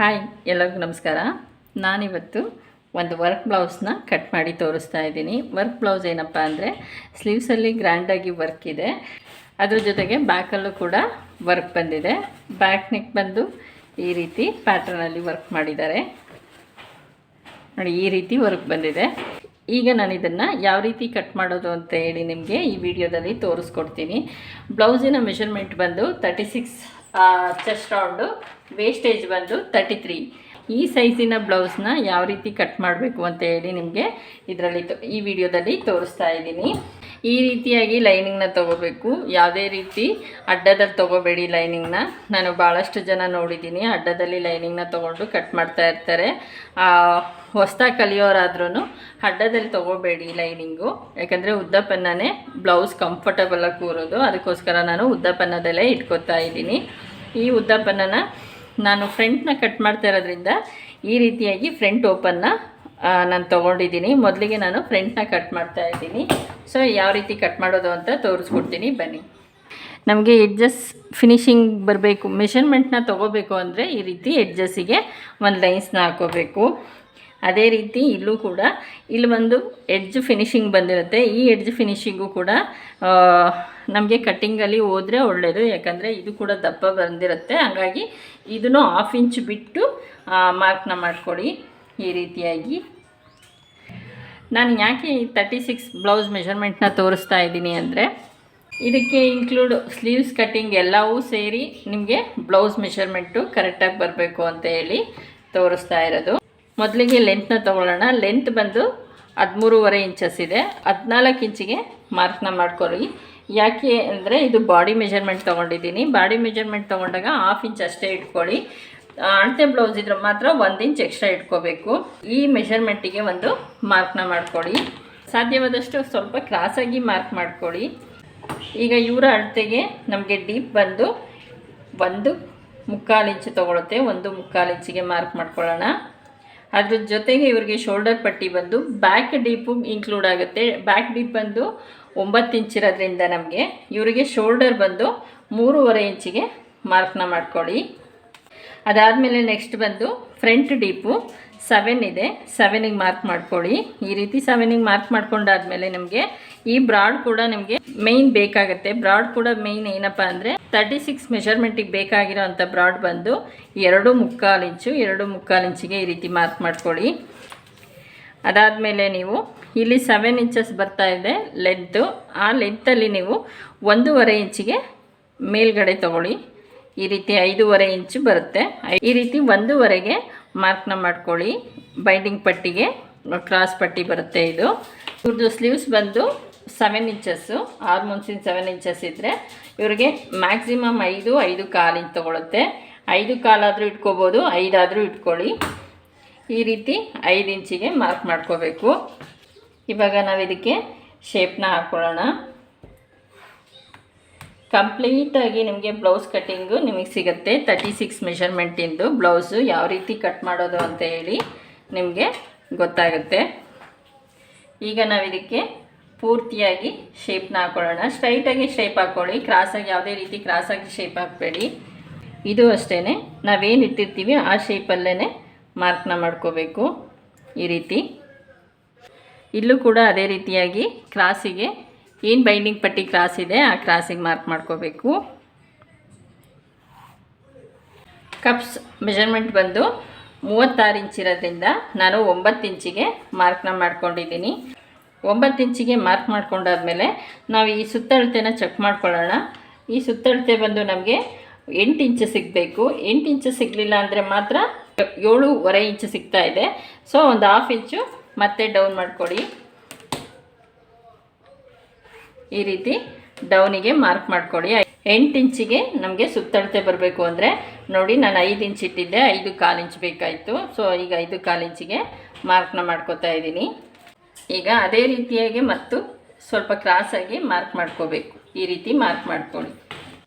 Hi, ಎಲ್ಲರಿಗೂ ನಮಸ್ಕಾರ. ನಾನಿವತ್ತು ಒಂದು ವರ್ಕ್ ಬ್ಲೌಸ್ನ ಕಟ್ ಮಾಡಿ ತೋರಿಸ್ತಾ ಇದ್ದೀನಿ. ವರ್ಕ್ ಬ್ಲೌಸ್ ಏನಪ್ಪ ಅಂದರೆ ಸ್ಲೀವ್ಸಲ್ಲಿ ಗ್ರ್ಯಾಂಡಾಗಿ ವರ್ಕ್ ಇದೆ, ಅದ್ರ ಜೊತೆಗೆ ಬ್ಯಾಕಲ್ಲೂ ಕೂಡ ವರ್ಕ್ ಬಂದಿದೆ. ಬ್ಯಾಕ್ ನೆಕ್ ಬಂದು ಈ ರೀತಿ ಪ್ಯಾಟ್ರನಲ್ಲಿ ವರ್ಕ್ ಮಾಡಿದ್ದಾರೆ ನೋಡಿ, ಈ ರೀತಿ ವರ್ಕ್ ಬಂದಿದೆ. ಈಗ ನಾನು ಇದನ್ನು ಯಾವ ರೀತಿ ಕಟ್ ಮಾಡೋದು ಅಂತ ಹೇಳಿ ನಿಮಗೆ ಈ ವಿಡಿಯೋದಲ್ಲಿ ತೋರಿಸ್ಕೊಡ್ತೀನಿ. ಬ್ಲೌಸಿನ ಮೆಷರ್ಮೆಂಟ್ ಬಂದು 36 ಚೆಸ್ಟ್ ರೌಂಡು, ವೇಸ್ಟೇಜ್ ಬಂದು 33. ಈ ಸೈಜಿನ ಬ್ಲೌಸ್ನ ಯಾವ ರೀತಿ ಕಟ್ ಮಾಡಬೇಕು ಅಂತ ಹೇಳಿ ನಿಮಗೆ ಈ ವಿಡಿಯೋದಲ್ಲಿ ತೋರಿಸ್ತಾ ಇದ್ದೀನಿ. ಈ ರೀತಿಯಾಗಿ ಲೈನಿಂಗ್ನ ತೊಗೋಬೇಕು, ಯಾವುದೇ ರೀತಿ ಅಡ್ಡದಲ್ಲಿ ತೊಗೋಬೇಡಿ ಲೈನಿಂಗ್ನ. ನಾನು ಭಾಳಷ್ಟು ಜನ ನೋಡಿದ್ದೀನಿ ಅಡ್ಡದಲ್ಲಿ ಲೈನಿಂಗ್ನ ತೊಗೊಂಡು ಕಟ್ ಮಾಡ್ತಾ ಇರ್ತಾರೆ. ಹೊಸ್ದಾಗಿ ಕಲಿಯೋರಾದ್ರೂ ಅಡ್ಡದಲ್ಲಿ ತೊಗೋಬೇಡಿ ಲೈನಿಂಗು, ಯಾಕಂದರೆ ಉದ್ದಪನ್ನನೇ ಬ್ಲೌಸ್ ಕಂಫರ್ಟಬಲಾಗಿ ಕೂರೋದು. ಅದಕ್ಕೋಸ್ಕರ ನಾನು ಉದ್ದಪನ್ನದಲ್ಲೇ ಇಟ್ಕೋತಾ ಇದ್ದೀನಿ. ಈ ಉದ್ದಪನ್ನನ ನಾನು ಫ್ರಂಟ್ನ ಕಟ್ ಮಾಡ್ತಾ ಇರೋದ್ರಿಂದ ಈ ರೀತಿಯಾಗಿ ಫ್ರಂಟ್ ಓಪನ್ನ ನಾನು ತೊಗೊಂಡಿದ್ದೀನಿ. ಮೊದಲಿಗೆ ನಾನು ಫ್ರಂಟ್ನ ಕಟ್ ಮಾಡ್ತಾ ಇದ್ದೀನಿ. ಸೊ ಯಾವ ರೀತಿ ಕಟ್ ಮಾಡೋದು ಅಂತ ತೋರಿಸ್ಕೊಡ್ತೀನಿ ಬನ್ನಿ. ನಮಗೆ ಎಡ್ಜಸ್ ಫಿನಿಶಿಂಗ್ ಬರಬೇಕು, ಮೆಷರ್ಮೆಂಟ್ನ ತೊಗೋಬೇಕು ಅಂದರೆ ಈ ರೀತಿ ಎಡ್ಜಸ್ಸಿಗೆ ಒಂದು ಲೈನ್ಸ್ನ ಹಾಕೋಬೇಕು. ಅದೇ ರೀತಿ ಇಲ್ಲೂ ಕೂಡ ಇಲ್ಲಿ ಒಂದು ಎಡ್ಜ್ ಫಿನಿಶಿಂಗ್ ಬಂದಿರುತ್ತೆ. ಈ ಎಡ್ಜ್ ಫಿನಿಶಿಂಗು ಕೂಡ ನಮಗೆ ಕಟ್ಟಿಂಗಲ್ಲಿ ಹೋದರೆ ಒಳ್ಳೆಯದು, ಯಾಕಂದರೆ ಇದು ಕೂಡ ದಪ್ಪ ಬಂದಿರುತ್ತೆ. ಹಾಗಾಗಿ ಇದನ್ನು 1/2 ಇಂಚ್ ಬಿಟ್ಟು ಮಾರ್ಕ್ನ ಮಾಡ್ಕೊಳ್ಳಿ. ಈ ರೀತಿಯಾಗಿ ನಾನು ಯಾಕೆ 36 ಬ್ಲೌಸ್ ಮೆಷರ್ಮೆಂಟ್ನ ತೋರಿಸ್ತಾ ಇದ್ದೀನಿ ಅಂದರೆ ಇದಕ್ಕೆ ಇನ್ಕ್ಲೂಡ್ ಸ್ಲೀವ್ಸ್ ಕಟ್ಟಿಂಗ್ ಎಲ್ಲವೂ ಸೇರಿ ನಿಮಗೆ ಬ್ಲೌಸ್ ಮೆಷರ್ಮೆಂಟು ಕರೆಕ್ಟಾಗಿ ಬರಬೇಕು ಅಂತ ಹೇಳಿ ತೋರಿಸ್ತಾ ಇರೋದು. ಮೊದಲಿಗೆ ಲೆಂತ್ನ ತೊಗೊಳ್ಳೋಣ. ಲೆಂತ್ ಬಂದು 13.5 ಇಂಚಸ್ ಇದೆ. 14 ಇಂಚಿಗೆ ಮಾರ್ಕ್ನ ಮಾಡ್ಕೊಳ್ಳಿ. ಯಾಕೆ ಅಂದರೆ ಇದು ಬಾಡಿ ಮೆಷರ್ಮೆಂಟ್ ತೊಗೊಂಡಿದ್ದೀನಿ. ಬಾಡಿ ಮೆಷರ್ಮೆಂಟ್ ತೊಗೊಂಡಾಗ 1/2 ಇಂಚ್ ಅಷ್ಟೇ ಇಟ್ಕೊಳ್ಳಿ. ಅಳತೆ ಬ್ಲೌಸ್ ಇದ್ರೆ ಮಾತ್ರ 1 ಇಂಚ್ ಎಕ್ಸ್ಟ್ರಾ ಇಟ್ಕೋಬೇಕು. ಈ ಮೆಷರ್ಮೆಂಟಿಗೆ ಒಂದು ಮಾರ್ಕ್ನ ಮಾಡ್ಕೊಳ್ಳಿ. ಸಾಧ್ಯವಾದಷ್ಟು ಸ್ವಲ್ಪ ಕ್ರಾಸಾಗಿ ಮಾರ್ಕ್ ಮಾಡ್ಕೊಳ್ಳಿ. ಈಗ ಇವರ ಅಳತೆಗೆ ನಮಗೆ ಡೀಪ್ ಬಂದು 1.25 ಇಂಚ್ ತೊಗೊಳುತ್ತೆ. 1.25 ಇಂಚಿಗೆ ಮಾರ್ಕ್ ಮಾಡ್ಕೊಳ್ಳೋಣ. ಅದ್ರ ಜೊತೆಗೆ ಇವರಿಗೆ ಶೋಲ್ಡರ್ ಪಟ್ಟಿ ಬಂದು ಬ್ಯಾಕ್ ಡೀಪು ಇನ್ಕ್ಲೂಡ್ ಆಗುತ್ತೆ. ಬ್ಯಾಕ್ ಡೀಪ್ ಬಂದು 9 ಇಂಚ್ ಇರೋದ್ರಿಂದ ನಮಗೆ ಇವರಿಗೆ ಶೋಲ್ಡರ್ ಬಂದು 3.5 ಇಂಚಿಗೆ ಮಾರ್ಕ್ನ ಮಾಡ್ಕೊಳ್ಳಿ. ಅದಾದಮೇಲೆ ನೆಕ್ಸ್ಟ್ ಬಂದು ಫ್ರಂಟ್ ಡೀಪು 7 ಇದೆ, 7ಗೆ ಮಾರ್ಕ್ ಮಾಡ್ಕೊಳ್ಳಿ. ಈ ರೀತಿ 7ಗೆ ಮಾರ್ಕ್ ಮಾಡ್ಕೊಂಡಾದ್ಮೇಲೆ ನಮಗೆ ಈ ಬ್ರಾಡ್ ಕೂಡ ನಿಮಗೆ ಮೇಯ್ನ್ ಬೇಕಾಗುತ್ತೆ. ಬ್ರಾಡ್ ಕೂಡ ಮೇಯ್ನ್ ಏನಪ್ಪ ಅಂದರೆ 36 ಮೆಷರ್ಮೆಂಟಿಗೆ ಬೇಕಾಗಿರೋ ಅಂಥ ಬ್ರಾಡ್ ಬಂದು 2.25 ಇಂಚು. 2.25 ಇಂಚಿಗೆ ಈ ರೀತಿ ಮಾರ್ಕ್ ಮಾಡ್ಕೊಳ್ಳಿ. ಅದಾದಮೇಲೆ ನೀವು ಇಲ್ಲಿ 7 ಇಂಚಸ್ ಬರ್ತಾ ಇದೆ ಲೆಂತು. ಆ ಲೆಂತಲ್ಲಿ ನೀವು 1.25 ಇಂಚಿಗೆ ಮೇಲ್ಗಡೆ ತೊಗೊಳ್ಳಿ. ಈ ರೀತಿ 5.25 ಇಂಚು ಬರುತ್ತೆ. ಈ ರೀತಿ 1.25ಗೆ ಮಾರ್ಕ್ನ ಮಾಡ್ಕೊಳ್ಳಿ. ಬೈಂಡಿಂಗ್ ಪಟ್ಟಿಗೆ ಕ್ರಾಸ್ ಪಟ್ಟಿ ಬರುತ್ತೆ ಇದು. ಇವ್ರದ್ದು ಸ್ಲೀವ್ಸ್ ಬಂದು 7 ಇಂಚಸ್ಸು, ಆರ್ಮೋನ್ಸಿನ 7 ಇಂಚಸ್ ಇದ್ದರೆ ಇವರಿಗೆ ಮ್ಯಾಕ್ಸಿಮಮ್ 5.25 ಇಂಚ್ ತೊಗೊಳುತ್ತೆ. 5.25 ಆದರೂ ಇಟ್ಕೋಬೋದು, 5 ಆದರೂ ಇಟ್ಕೊಳ್ಳಿ. ಈ ರೀತಿ 5 ಇಂಚಿಗೆ ಮಾರ್ಕ್ ಮಾಡ್ಕೋಬೇಕು. ಇವಾಗ ನಾವು ಇದಕ್ಕೆ ಶೇಪ್ನ ಹಾಕ್ಕೊಳ್ಳೋಣ. ಕಂಪ್ಲೀಟಾಗಿ ನಿಮಗೆ ಬ್ಲೌಸ್ ಕಟ್ಟಿಂಗು ನಿಮಗೆ ಸಿಗುತ್ತೆ. 36 ಮೆಷರ್ಮೆಂಟಿಂದು ಬ್ಲೌಸು ಯಾವ ರೀತಿ ಕಟ್ ಮಾಡೋದು ಅಂತ ಹೇಳಿ ನಿಮಗೆ ಗೊತ್ತಾಗುತ್ತೆ. ಈಗ ನಾವು ಇದಕ್ಕೆ ಪೂರ್ತಿಯಾಗಿ ಶೇಪ್ನ ಹಾಕ್ಕೊಳ್ಳೋಣ. ಸ್ಟ್ರೈಟಾಗಿ ಶೇಪ್ ಹಾಕ್ಕೊಳ್ಳಿ, ಕ್ರಾಸಾಗಿ ಯಾವುದೇ ರೀತಿ ಕ್ರಾಸಾಗಿ ಶೇಪ್ ಹಾಕಬೇಡಿ. ಇದು ಅಷ್ಟೇ, ನಾವೇನು ಇಟ್ಟಿರ್ತೀವಿ ಆ ಶೇಪಲ್ಲೇ ಮಾರ್ಕ್ನ ಮಾಡ್ಕೋಬೇಕು. ಈ ರೀತಿ ಇಲ್ಲೂ ಕೂಡ ಅದೇ ರೀತಿಯಾಗಿ ಕ್ರಾಸಿಗೆ ಏನು ಬೈಂಡಿಂಗ್ ಪಟ್ಟಿ ಕ್ರಾಸ್ ಇದೆ ಆ ಕ್ರಾಸಿಗೆ ಮಾರ್ಕ್ ಮಾಡ್ಕೋಬೇಕು. ಕಪ್ಸ್ ಮೆಷರ್ಮೆಂಟ್ ಬಂದು 36 ಇಂಚ್ ಇರೋದ್ರಿಂದ ನಾನು 9 ಇಂಚಿಗೆ ಮಾರ್ಕ್ನ ಮಾಡ್ಕೊಂಡಿದ್ದೀನಿ. 9 ಇಂಚಿಗೆ ಮಾರ್ಕ್ ಮಾಡ್ಕೊಂಡಾದ್ಮೇಲೆ ನಾವು ಈ ಸುತ್ತಳತೆನ ಚೆಕ್ ಮಾಡ್ಕೊಳ್ಳೋಣ. ಈ ಸುತ್ತಳತೆ ಬಂದು ನಮಗೆ 8 ಇಂಚ್ ಸಿಗಬೇಕು. 8 ಇಂಚ್ ಸಿಗಲಿಲ್ಲ ಅಂದರೆ ಮಾತ್ರ 7.25 ಇಂಚ್ ಸಿಗ್ತಾ ಇದೆ. ಸೊ ಒಂದು 1/2 ಇಂಚು ಮತ್ತೆ ಡೌನ್ ಮಾಡ್ಕೊಳ್ಳಿ. ಈ ರೀತಿ ಡೌನಿಗೆ ಮಾರ್ಕ್ ಮಾಡ್ಕೊಳ್ಳಿ. 8 ಇಂಚಿಗೆ ನಮಗೆ ಸುತ್ತಳತೆ ಬರಬೇಕು ಅಂದರೆ ನೋಡಿ, ನಾನು 5 ಇಂಚ್ ಇಟ್ಟಿದ್ದೆ, 5.25 ಇಂಚ್ ಬೇಕಾಯಿತು. ಸೊ ಈಗ 5.25 ಇಂಚಿಗೆ ಮಾರ್ಕ್ನ ಮಾಡ್ಕೋತಾ ಇದ್ದೀನಿ. ಈಗ ಅದೇ ರೀತಿಯಾಗಿ ಮತ್ತು ಸ್ವಲ್ಪ ಕ್ರಾಸಾಗಿ ಮಾರ್ಕ್ ಮಾಡ್ಕೋಬೇಕು. ಈ ರೀತಿ ಮಾರ್ಕ್ ಮಾಡ್ಕೊಳ್ಳಿ.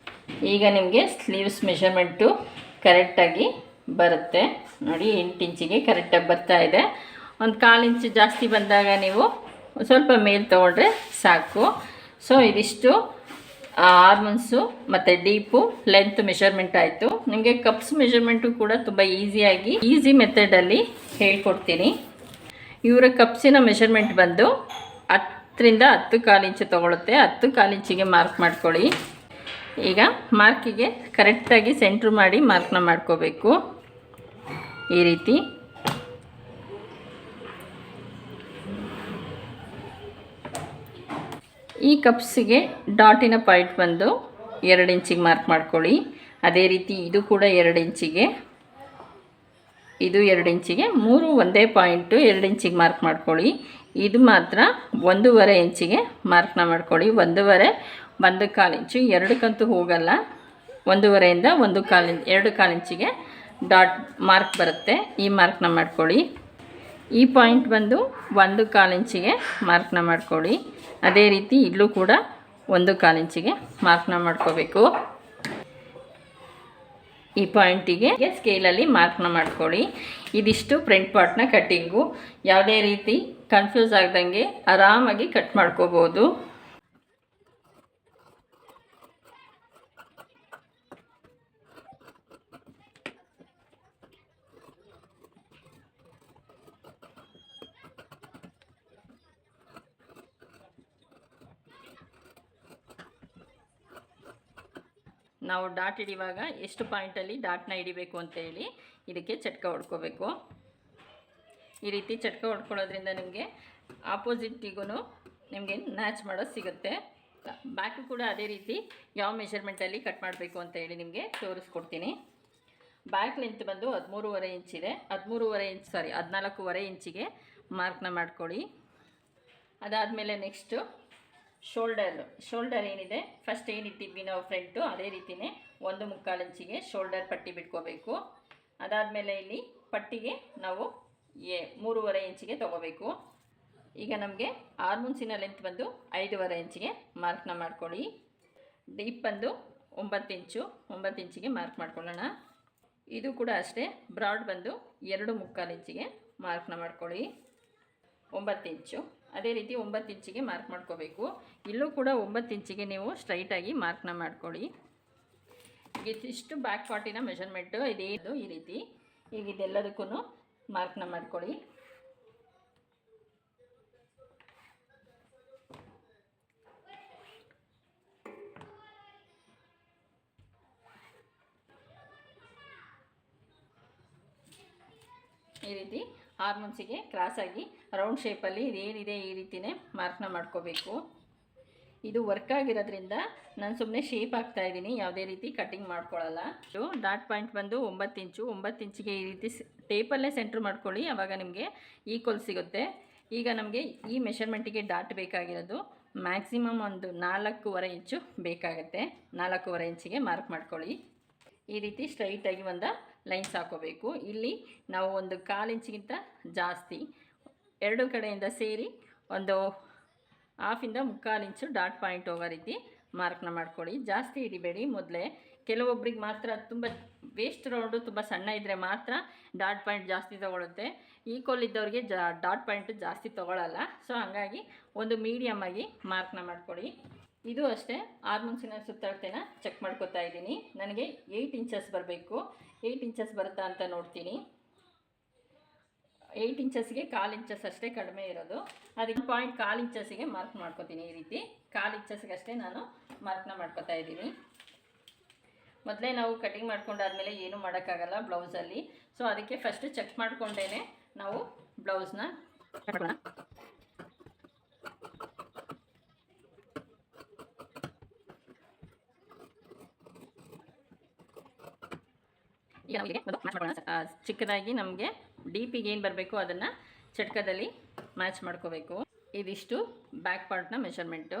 ಈಗ ನಿಮಗೆ ಸ್ಲೀವ್ಸ್ ಮೆಷರ್ಮೆಂಟು ಕರೆಕ್ಟಾಗಿ ಬರುತ್ತೆ ನೋಡಿ. 8 ಇಂಚಿಗೆ ಕರೆಕ್ಟಾಗಿ ಬರ್ತಾ ಇದೆ. ಒಂದು 1/4 ಇಂಚು ಜಾಸ್ತಿ ಬಂದಾಗ ನೀವು ಸ್ವಲ್ಪ ಮೇಲೆ ತೊಗೊಂಡ್ರೆ ಸಾಕು. ಸೊ ಇದಿಷ್ಟು ಆರ್ಮನ್ಸು ಮತ್ತು ಡೀಪು ಲೆಂತ್ ಮೆಷರ್ಮೆಂಟ್ ಆಯಿತು. ನಿಮಗೆ ಕಪ್ಸ್ ಮೆಷರ್ಮೆಂಟು ಕೂಡ ತುಂಬ ಈಸಿ ಮೆಥಡಲ್ಲಿ ಹೇಳ್ಕೊಡ್ತೀನಿ. ಇವರ ಕಪ್ಸಿನ ಮೆಷರ್ಮೆಂಟ್ ಬಂದು 10ರಿಂದ 10 ಇಂಚು ತೊಗೊಳುತ್ತೆ. 10 ಇಂಚಿಗೆ ಮಾರ್ಕ್ ಮಾಡ್ಕೊಳ್ಳಿ. ಈಗ ಮಾರ್ಕಿಗೆ ಕರೆಕ್ಟಾಗಿ ಸೆಂಟ್ರ್ ಮಾಡಿ ಮಾರ್ಕ್ನ ಮಾಡ್ಕೋಬೇಕು. ಈ ರೀತಿ ಈ ಕಪ್ಸಿಗೆ ಡಾಟಿನ ಪಾಯಿಂಟ್ ಬಂದು 2 ಇಂಚಿಗೆ ಮಾರ್ಕ್ ಮಾಡ್ಕೊಳ್ಳಿ. ಅದೇ ರೀತಿ ಇದು ಕೂಡ 2 ಇಂಚಿಗೆ, ಇದು 2 ಇಂಚಿಗೆ, 3 ಒಂದೇ ಪಾಯಿಂಟು 2 ಇಂಚಿಗೆ ಮಾರ್ಕ್ ಮಾಡ್ಕೊಳ್ಳಿ. ಇದು ಮಾತ್ರ 1.5 ಇಂಚಿಗೆ ಮಾರ್ಕ್ನ ಮಾಡ್ಕೊಳ್ಳಿ. 1.5 1/4 ಇಂಚು, 2ಕ್ಕಂತೂ ಹೋಗಲ್ಲ. 1.5ಯಿಂದ 2/4 ಇಂಚಿಗೆ ಡಾಟ್ ಮಾರ್ಕ್ ಬರುತ್ತೆ. ಈ ಮಾರ್ಕ್ನ ಮಾಡ್ಕೊಳ್ಳಿ. ಈ ಪಾಯಿಂಟ್ ಬಂದು 1/4 ಇಂಚಿಗೆ ಮಾರ್ಕ್ನ ಮಾಡ್ಕೊಳ್ಳಿ. ಅದೇ ರೀತಿ ಇಲ್ಲೂ ಕೂಡ 1/4 ಇಂಚಿಗೆ ಮಾರ್ಕ್ನ ಮಾಡ್ಕೋಬೇಕು. ಈ ಪಾಯಿಂಟಿಗೆ ಸ್ಕೇಲಲ್ಲಿ ಮಾರ್ಕ್ನ ಮಾಡ್ಕೊಳ್ಳಿ. ಇದಿಷ್ಟು ಫ್ರಂಟ್ ಪಾರ್ಟ್ನ ಕಟ್ಟಿಂಗು. ಯಾವುದೇ ರೀತಿ ಕನ್ಫ್ಯೂಸ್ ಆಗ್ದಂಗೆ ಆರಾಮಾಗಿ ಕಟ್ ಮಾಡ್ಕೋಬೋದು. ನಾವು ಡಾಟ್ ಹಿಡಿಯುವಾಗ ಎಷ್ಟು ಪಾಯಿಂಟಲ್ಲಿ ಡಾಟ್ನ ಹಿಡಿಬೇಕು ಅಂತ ಹೇಳಿ ಇದಕ್ಕೆ ಚಟ್ಕ ಹೊಡ್ಕೋಬೇಕು. ಈ ರೀತಿ ಚಟ್ಕ ಹೊಡ್ಕೊಳ್ಳೋದ್ರಿಂದ ನಿಮಗೆ ಆಪೋಸಿಟಿಗೂ ನಿಮಗೆ ಮ್ಯಾಚ್ ಮಾಡೋದು ಸಿಗುತ್ತೆ. ಬ್ಯಾಕು ಕೂಡ ಅದೇ ರೀತಿ ಯಾವ ಮೆಷರ್ಮೆಂಟಲ್ಲಿ ಕಟ್ ಮಾಡಬೇಕು ಅಂತ ಹೇಳಿ ನಿಮಗೆ ತೋರಿಸ್ಕೊಡ್ತೀನಿ. ಬ್ಯಾಕ್ ಲೆಂತ್ ಬಂದು 13.5 ಇಂಚಿದೆ. 14.5 ಇಂಚಿಗೆ ಮಾರ್ಕ್ನ ಮಾಡ್ಕೊಳ್ಳಿ. ಅದಾದಮೇಲೆ ನೆಕ್ಸ್ಟು ಶೋಲ್ಡರ್ ಏನಿದೆ, ಫಸ್ಟ್ ಏನಿಟ್ಟಿದ್ವಿ ನಾವು ಫ್ರಂಟು, ಅದೇ ರೀತಿಯೇ 1/4 ಇಂಚಿಗೆ ಶೋಲ್ಡರ್ ಪಟ್ಟಿ ಬಿಟ್ಕೋಬೇಕು. ಅದಾದಮೇಲೆ ಇಲ್ಲಿ ಪಟ್ಟಿಗೆ ನಾವು 3.5 ಇಂಚಿಗೆ ತೊಗೋಬೇಕು. ಈಗ ನಮಗೆ ಆರ್ಮುನ್ಸಿನ ಲೆಂತ್ ಬಂದು 5.5 ಇಂಚಿಗೆ ಮಾರ್ಕ್ನ ಮಾಡ್ಕೊಳ್ಳಿ. ಡೀಪ್ ಬಂದು 9 ಇಂಚಿಗೆ ಮಾರ್ಕ್ ಮಾಡ್ಕೊಳ್ಳೋಣ. ಇದು ಕೂಡ ಅಷ್ಟೇ, ಬ್ರಾಡ್ ಬಂದು 2/4 ಇಂಚಿಗೆ ಮಾರ್ಕ್ನ ಮಾಡ್ಕೊಳ್ಳಿ. 9 ಇಂಚು. ಅದೇ ರೀತಿ 9 ಇಂಚಿಗೆ ಮಾರ್ಕ್ ಮಾಡ್ಕೋಬೇಕು. ಇಲ್ಲೂ ಕೂಡ 9 ಇಂಚಿಗೆ ನೀವು ಸ್ಟ್ರೈಟಾಗಿ ಮಾರ್ಕ್ನ ಮಾಡ್ಕೊಳ್ಳಿ. ಇದಿಷ್ಟು ಬ್ಯಾಕ್ ಪಾರ್ಟಿನ ಮೆಷರ್ಮೆಂಟು ಇದೇನು ಈ ರೀತಿ. ಈಗ ಇದೆಲ್ಲದಕ್ಕೂ ಮಾರ್ಕ್ನ ಮಾಡ್ಕೊಳ್ಳಿ. ಈ ರೀತಿ ಆರ್ಮನ್ಸಿಗೆ ಕ್ರಾಸಾಗಿ ರೌಂಡ್ ಶೇಪಲ್ಲಿ ಇದೇನಿದೆ ಈ ರೀತಿಯೇ ಮಾರ್ಕ್ನ ಮಾಡ್ಕೋಬೇಕು. ಇದು ವರ್ಕ್ ಆಗಿರೋದ್ರಿಂದ ನಾನು ಸುಮ್ಮನೆ ಶೇಪ್ ಹಾಕ್ತಾಯಿದ್ದೀನಿ, ಯಾವುದೇ ರೀತಿ ಕಟ್ಟಿಂಗ್ ಮಾಡ್ಕೊಳ್ಳಲ್ಲ. ಡಾಟ್ ಪಾಯಿಂಟ್ ಬಂದು 9 ಇಂಚು. 9 ಇಂಚಿಗೆ ಈ ರೀತಿ ಟೇಪಲ್ಲೇ ಸೆಂಟ್ರ್ ಮಾಡ್ಕೊಳ್ಳಿ, ಆವಾಗ ನಿಮಗೆ ಈಕ್ವಲ್ ಸಿಗುತ್ತೆ. ಈಗ ನಮಗೆ ಈ ಮೆಷರ್ಮೆಂಟಿಗೆ ಡಾಟ್ ಬೇಕಾಗಿರೋದು ಮ್ಯಾಕ್ಸಿಮಮ್ ಒಂದು 4.5 ಇಂಚು ಬೇಕಾಗುತ್ತೆ. 4.5 ಇಂಚಿಗೆ ಮಾರ್ಕ್ ಮಾಡ್ಕೊಳ್ಳಿ. ಈ ರೀತಿ ಸ್ಟ್ರೈಟಾಗಿ ಒಂದು ಲೈನ್ಸ್ ಹಾಕೋಬೇಕು. ಇಲ್ಲಿ ನಾವು 1/4 ಇಂಚಿಗಿಂತ ಜಾಸ್ತಿ ಎರಡು ಕಡೆಯಿಂದ ಸೇರಿ ಒಂದು 1/2 ಇಂಚು ಡಾಟ್ ಪಾಯಿಂಟ್ ಹೋಗೋ ರೀತಿ ಮಾರ್ಕ್ನ ಮಾಡ್ಕೊಳ್ಳಿ. ಜಾಸ್ತಿ ಹಿಡಿಬೇಡಿ ಮೊದಲೇ. ಕೆಲವೊಬ್ರಿಗೆ ಮಾತ್ರ ತುಂಬ ವೇಸ್ಟ್ ರೌಂಡು ತುಂಬ ಸಣ್ಣ ಇದ್ದರೆ ಮಾತ್ರ ಡಾಟ್ ಪಾಯಿಂಟ್ ಜಾಸ್ತಿ ತೊಗೊಳುತ್ತೆ. ಈಕ್ವಲ್ ಇದ್ದವ್ರಿಗೆ ಡಾಟ್ ಪಾಯಿಂಟು ಜಾಸ್ತಿ ತೊಗೊಳ್ಳಲ್ಲ. ಸೊ ಹಾಗಾಗಿ ಒಂದು ಮೀಡಿಯಮ್ಮಾಗಿ ಮಾರ್ಕ್ನ ಮಾಡ್ಕೊಳ್ಳಿ. ಇದು ಅಷ್ಟೇ, ಆರ್ಮುನ್ಸಿನ ಸುತ್ತಳತೆನ ಚೆಕ್ ಮಾಡ್ಕೊತಾ ಇದ್ದೀನಿ. ನನಗೆ 8 ಇಂಚಸ್ ಬರಬೇಕು. 8 ಇಂಚಸ್ ಬರುತ್ತಾ ಅಂತ ನೋಡ್ತೀನಿ. 8 ಇಂಚಸ್ಗೆ 1/4 ಇಂಚಸ್ ಅಷ್ಟೇ ಕಡಿಮೆ ಇರೋದು. ಅದಕ್ಕೆ 1.4 ಇಂಚಸ್ಸಿಗೆ ಮಾರ್ಕ್ ಮಾಡ್ಕೊತೀನಿ. ಈ ರೀತಿ 1/4 ಇಂಚಸ್ಗಷ್ಟೇ ನಾನು ಮಾರ್ಕ್ನ ಮಾಡ್ಕೊತಾ ಇದ್ದೀನಿ. ಮೊದಲೇ ನಾವು ಕಟಿಂಗ್ ಮಾಡ್ಕೊಂಡಾದ್ಮೇಲೆ ಏನೂ ಮಾಡೋಕ್ಕಾಗಲ್ಲ ಬ್ಲೌಸಲ್ಲಿ. ಸೊ ಅದಕ್ಕೆ ಫಸ್ಟು ಚೆಕ್ ಮಾಡಿಕೊಂಡೇ ನಾವು ಬ್ಲೌಸ್ನ ಕಟ್ಕೊಳ್ಳೋಣ. ಈಗ ನಮಗೆ ಚಿಕ್ಕದಾಗಿ ನಮಗೆ ಡೀಪಿಗೆ ಏನು ಬರಬೇಕು ಅದನ್ನು ಚಟ್ಕದಲ್ಲಿ ಮ್ಯಾಚ್ ಮಾಡ್ಕೋಬೇಕು. ಇದಿಷ್ಟು ಬ್ಯಾಕ್ ಪಾರ್ಟ್ನ ಮೆಷರ್ಮೆಂಟು.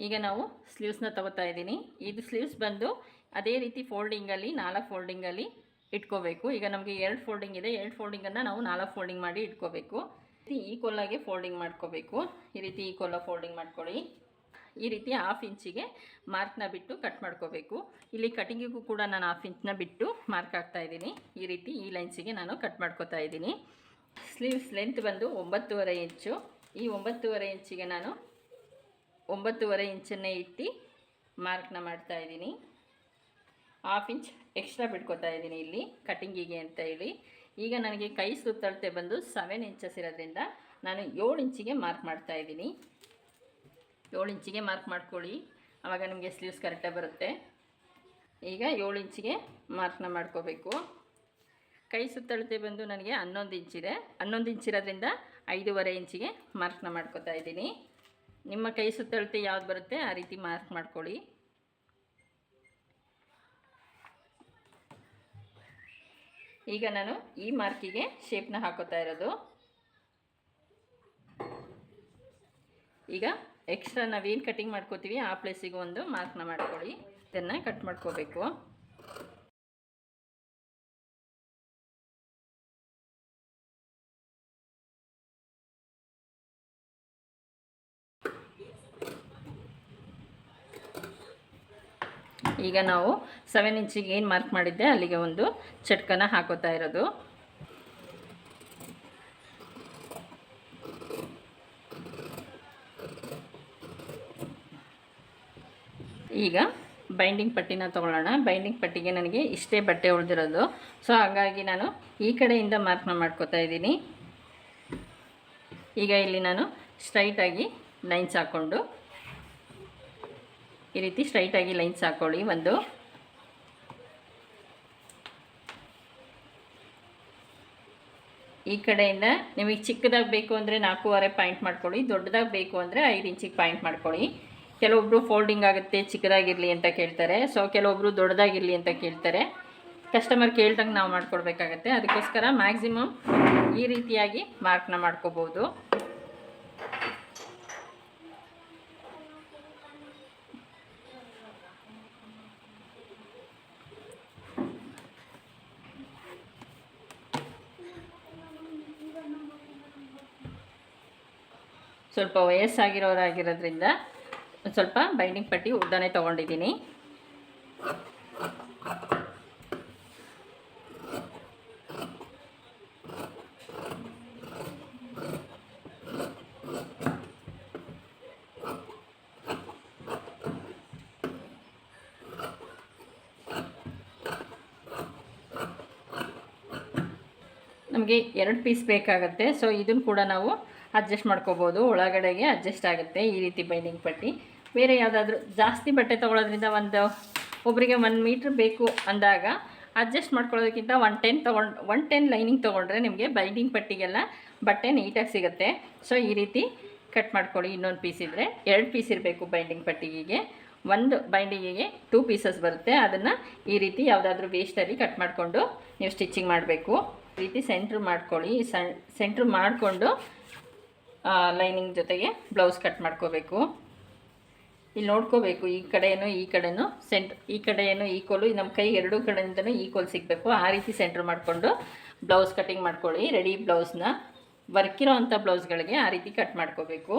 ಈಗ ನಾವು ಸ್ಲೀವ್ಸ್ನ ತಗೋತಾ ಇದ್ದೀನಿ. ಇದು ಸ್ಲೀವ್ಸ್ ಬಂದು ಅದೇ ರೀತಿ ಫೋಲ್ಡಿಂಗಲ್ಲಿ 4 ಫೋಲ್ಡಿಂಗಲ್ಲಿ ಇಟ್ಕೋಬೇಕು. ಈಗ ನಮಗೆ 2 ಫೋಲ್ಡಿಂಗ್ ಇದೆ. 2 ಫೋಲ್ಡಿಂಗನ್ನು ನಾವು 4 ಫೋಲ್ಡಿಂಗ್ ಮಾಡಿ ಇಟ್ಕೋಬೇಕು. ಈಕ್ವಲಾಗಿ ಫೋಲ್ಡಿಂಗ್ ಮಾಡ್ಕೋಬೇಕು. ಈ ರೀತಿ ಈಕ್ವಲಾಗಿ ಫೋಲ್ಡಿಂಗ್ ಮಾಡ್ಕೊಳ್ಳಿ. ಈ ರೀತಿ 1/2 ಇಂಚಿಗೆ ಮಾರ್ಕ್ನ ಬಿಟ್ಟು ಕಟ್ ಮಾಡ್ಕೋಬೇಕು. ಇಲ್ಲಿ ಕಟಿಂಗಿಗೂ ಕೂಡ ನಾನು 1/2 ಇಂಚನ್ನ ಬಿಟ್ಟು ಮಾರ್ಕ್ ಹಾಕ್ತಾಯಿದ್ದೀನಿ. ಈ ರೀತಿ ಈ ಲೈನ್ಸಿಗೆ ನಾನು ಕಟ್ ಮಾಡ್ಕೋತಾ ಇದ್ದೀನಿ. ಸ್ಲೀವ್ಸ್ ಲೆಂತ್ ಬಂದು 9.5 ಇಂಚು. ಈ 9.5 ಇಂಚಿಗೆ ನಾನು 9.5 ಇಂಚನ್ನೇ ಇಟ್ಟು ಮಾರ್ಕ್ನ ಮಾಡ್ತಾ ಇದ್ದೀನಿ. 1/2 ಇಂಚ್ ಎಕ್ಸ್ಟ್ರಾ ಬಿಟ್ಕೋತಾ ಇದ್ದೀನಿ ಇಲ್ಲಿ ಕಟ್ಟಿಂಗಿಗೆ ಅಂತ ಹೇಳಿ. ಈಗ ನನಗೆ ಕೈ ಸುತ್ತಳತೆ ಬಂದು 7 ಇಂಚಸ್ ಇರೋದ್ರಿಂದ ನಾನು 7 ಇಂಚಿಗೆ ಮಾರ್ಕ್ ಮಾಡ್ತಾ ಇದ್ದೀನಿ. 7 ಇಂಚಿಗೆ ಮಾರ್ಕ್ ಮಾಡ್ಕೊಳ್ಳಿ, ಆವಾಗ ನಿಮಗೆ ಸ್ಲೀವ್ಸ್ ಕರೆಕ್ಟಾಗಿ ಬರುತ್ತೆ. ಈಗ 7 ಇಂಚಿಗೆ ಮಾರ್ಕ್ನ ಮಾಡ್ಕೋಬೇಕು. ಕೈ ಸುತ್ತಳತೆ ಬಂದು ನನಗೆ 11 ಇಂಚಿದೆ. 11 ಇಂಚ್ ಇರೋದ್ರಿಂದ 5.5 ಇಂಚಿಗೆ ಮಾರ್ಕ್ನ ಮಾಡ್ಕೋತಾ ಇದ್ದೀನಿ. ನಿಮ್ಮ ಕೈ ಸುತ್ತಳತೆ ಯಾವ್ದು ಬರುತ್ತೆ ಆ ರೀತಿ ಮಾರ್ಕ್ ಮಾಡ್ಕೊಳ್ಳಿ. ಈಗ ನಾನು ಈ ಮಾರ್ಕಿಗೆ ಶೇಪ್ನ ಹಾಕೋತಾ ಇರೋದು. ಈಗ ಎಕ್ಸ್ಟ್ರಾ ನಾವೇನು ಕಟಿಂಗ್ ಮಾಡ್ಕೋತೀವಿ ಆ ಪ್ಲೇಸಿಗೆ ಒಂದು ಮಾರ್ಕ್ನ ಮಾಡ್ಕೊಳ್ಳಿ. ಇದನ್ನು ಕಟ್ ಮಾಡ್ಕೋಬೇಕು. ಈಗ ನಾವು 7 ಇಂಚಿಗೆ ಏನು ಮಾರ್ಕ್ ಮಾಡಿದ್ದೆ ಅಲ್ಲಿಗೆ ಒಂದು ಚಟ್ಕನ ಹಾಕೋತಾ ಇರೋದು. ಈಗ ಬೈಂಡಿಂಗ್ ಪಟ್ಟಿನ ತೊಗೊಳ್ಳೋಣ. ಬೈಂಡಿಂಗ್ ಪಟ್ಟಿಗೆ ನನಗೆ ಇಷ್ಟೇ ಬಟ್ಟೆ ಉಳಿದಿರೋದು, ಸೊ ಹಾಗಾಗಿ ನಾನು ಈ ಕಡೆಯಿಂದ ಮಾರ್ಕ್ನ ಮಾಡ್ಕೋತಾ ಇದ್ದೀನಿ. ಈಗ ಇಲ್ಲಿ ನಾನು ಸ್ಟ್ರೈಟಾಗಿ ಲೈನ್ಸ್ ಹಾಕ್ಕೊಂಡು ಈ ರೀತಿ ಸ್ಟ್ರೈಟಾಗಿ ಲೈನ್ಸ್ ಹಾಕ್ಕೊಳ್ಳಿ. ಒಂದು ಈ ಕಡೆಯಿಂದ ನಿಮಗೆ ಚಿಕ್ಕದಾಗಿ ಬೇಕು ಅಂದರೆ 4.5 ಪಾಯಿಂಟ್ ಮಾಡ್ಕೊಳ್ಳಿ, ದೊಡ್ಡದಾಗಿ ಬೇಕು ಅಂದರೆ 5 ಇಂಚಿಗೆ ಪಾಯಿಂಟ್ ಮಾಡ್ಕೊಳ್ಳಿ. ಕೆಲವೊಬ್ಬರು ಫೋಲ್ಡಿಂಗ್ ಆಗುತ್ತೆ ಚಿಕ್ಕದಾಗಿರಲಿ ಅಂತ ಕೇಳ್ತಾರೆ, ಸೊ ಕೆಲವೊಬ್ಬರು ದೊಡ್ಡದಾಗಿರಲಿ ಅಂತ ಕೇಳ್ತಾರೆ. ಕಸ್ಟಮರ್ ಕೇಳ್ದಂಗೆ ನಾವು ಮಾಡ್ಕೊಡ್ಬೇಕಾಗತ್ತೆ. ಅದಕ್ಕೋಸ್ಕರ ಮ್ಯಾಕ್ಸಿಮಮ್ ಈ ರೀತಿಯಾಗಿ ಮಾರ್ಕ್ನ ಮಾಡ್ಕೋಬೋದು. ಸ್ವಲ್ಪ ವಯಸ್ಸಾಗಿರೋರಾಗಿರೋದ್ರಿಂದ ಸ್ವಲ್ಪ ಬೈಂಡಿಂಗ್ ಪಟ್ಟಿ ಉದ್ದನೇ ತೊಗೊಂಡಿದ್ದೀನಿ. ನಮಗೆ 2 ಪೀಸ್ ಬೇಕಾಗುತ್ತೆ, ಸೊ ಇದನ್ನು ಕೂಡ ನಾವು ಅಡ್ಜಸ್ಟ್ ಮಾಡ್ಕೋಬೋದು. ಒಳಗಡೆಗೆ ಅಡ್ಜಸ್ಟ್ ಆಗುತ್ತೆ ಈ ರೀತಿ ಬೈಂಡಿಂಗ್ ಪಟ್ಟಿ. ಬೇರೆ ಯಾವುದಾದ್ರೂ ಜಾಸ್ತಿ ಬಟ್ಟೆ ತೊಗೊಳೋದ್ರಿಂದ ಒಬ್ಬರಿಗೆ 1 ಮೀಟ್ರ್ ಬೇಕು ಅಂದಾಗ ಅಡ್ಜಸ್ಟ್ ಮಾಡ್ಕೊಳ್ಳೋದಕ್ಕಿಂತ 110 ಲೈನಿಂಗ್ ತೊಗೊಂಡ್ರೆ ನಿಮಗೆ ಬೈಂಡಿಂಗ್ ಪಟ್ಟಿಗೆಲ್ಲ ಬಟ್ಟೆ ನೀಟಾಗಿ ಸಿಗುತ್ತೆ. ಸೊ ಈ ರೀತಿ ಕಟ್ ಮಾಡ್ಕೊಳ್ಳಿ. ಇನ್ನೊಂದು ಪೀಸ್ ಇದ್ದರೆ 2 ಪೀಸ್ ಇರಬೇಕು ಬೈಂಡಿಂಗ್ ಪಟ್ಟಿಗೆ. ಒಂದು ಬೈಂಡಿಂಗಿಗೆ 2 ಪೀಸಸ್ ಬರುತ್ತೆ. ಅದನ್ನು ಈ ರೀತಿ ಯಾವುದಾದ್ರೂ ವೇಸ್ಟಲ್ಲಿ ಕಟ್ ಮಾಡಿಕೊಂಡು ನೀವು ಸ್ಟಿಚಿಂಗ್ ಮಾಡಬೇಕು. ಈ ರೀತಿ ಸೆಂಟ್ರ್ ಮಾಡ್ಕೊಳ್ಳಿ. ಸೆಂಟ್ರ್ ಮಾಡಿಕೊಂಡು ಲೈನಿಂಗ್ ಜೊತೆಗೆ ಬ್ಲೌಸ್ ಕಟ್ ಮಾಡ್ಕೋಬೇಕು. ಇಲ್ಲಿ ನೋಡ್ಕೋಬೇಕು, ಈ ಕಡೆಯೂ ಈ ಕಡೆಯೂ ಈ ಕಡೆಯೂ ಈಕ್ವಲು, ನಮ್ಮ ಕೈ ಎರಡೂ ಕಡೆಯಿಂದನೂ ಈಕ್ವಲ್ ಸಿಗಬೇಕು. ಆ ರೀತಿ ಸೆಂಟ್ರ್ ಮಾಡಿಕೊಂಡು ಬ್ಲೌಸ್ ಕಟ್ಟಿಂಗ್ ಮಾಡ್ಕೊಳ್ಳಿ. ರೆಡಿ ಬ್ಲೌಸ್ನ ವರ್ಕಿರೋ ಅಂಥ ಬ್ಲೌಸ್ಗಳಿಗೆ ಆ ರೀತಿ ಕಟ್ ಮಾಡ್ಕೋಬೇಕು.